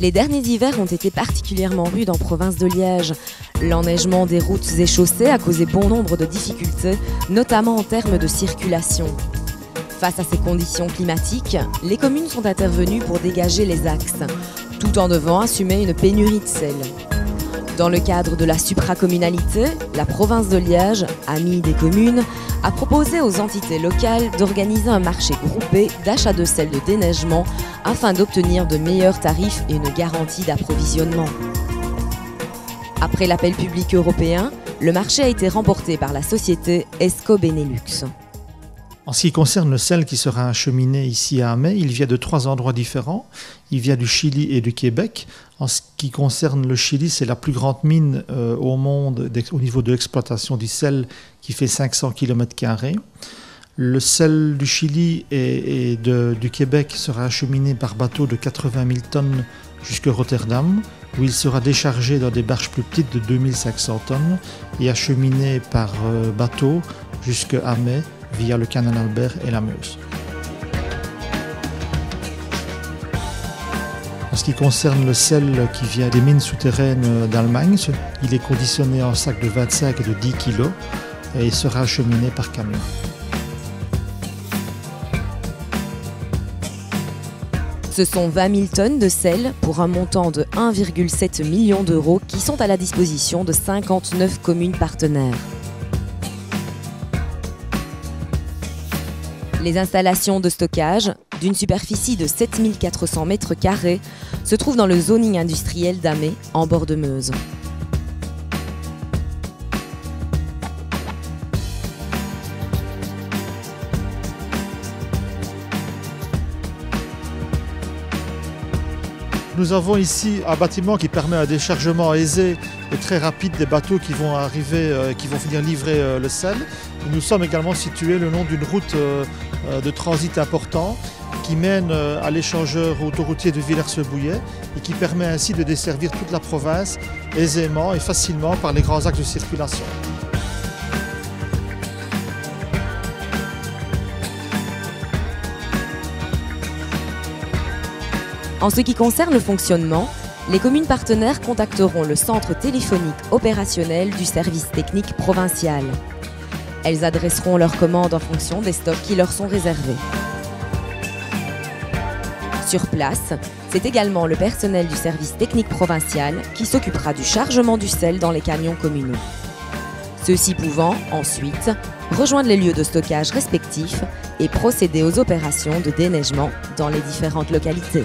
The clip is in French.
Les derniers hivers ont été particulièrement rudes en province de Liège. L'enneigement des routes et chaussées a causé bon nombre de difficultés, notamment en termes de circulation. Face à ces conditions climatiques, les communes sont intervenues pour dégager les axes, tout en devant assumer une pénurie de sel. Dans le cadre de la supracommunalité, la province de Liège, amie des communes, a proposé aux entités locales d'organiser un marché groupé d'achat de sel de déneigement afin d'obtenir de meilleurs tarifs et une garantie d'approvisionnement. Après l'appel public européen, le marché a été remporté par la société Esco Benelux. En ce qui concerne le sel qui sera acheminé ici à Amé, il vient de 3 endroits différents. Il vient du Chili et du Québec. En ce qui concerne le Chili, c'est la plus grande mine au monde au niveau de l'exploitation du sel qui fait 500 km². Le sel du Chili et du Québec sera acheminé par bateau de 80 000 tonnes jusqu'à Rotterdam, où il sera déchargé dans des barges plus petites de 2500 tonnes et acheminé par bateau jusqu'à Amé, via le canal Albert et la Meuse. En ce qui concerne le sel qui vient des mines souterraines d'Allemagne, il est conditionné en sacs de 25 et de 10 kg et il sera acheminé par camion. Ce sont 20 000 tonnes de sel pour un montant de 1,7 million d'euros qui sont à la disposition de 59 communes partenaires. Les installations de stockage, d'une superficie de 7 400 m², se trouvent dans le zoning industriel d'Amé, en bord de Meuse. Nous avons ici un bâtiment qui permet un déchargement aisé et très rapide des bateaux qui vont arriver, qui vont venir livrer le sel. Nous sommes également situés le long d'une route de transit important qui mène à l'échangeur autoroutier de Villers-le-Bouillet et qui permet ainsi de desservir toute la province aisément et facilement par les grands axes de circulation. En ce qui concerne le fonctionnement, les communes partenaires contacteront le centre téléphonique opérationnel du service technique provincial. Elles adresseront leurs commandes en fonction des stocks qui leur sont réservés. Sur place, c'est également le personnel du service technique provincial qui s'occupera du chargement du sel dans les camions communaux. Ceux-ci pouvant, ensuite, rejoindre les lieux de stockage respectifs et procéder aux opérations de déneigement dans les différentes localités.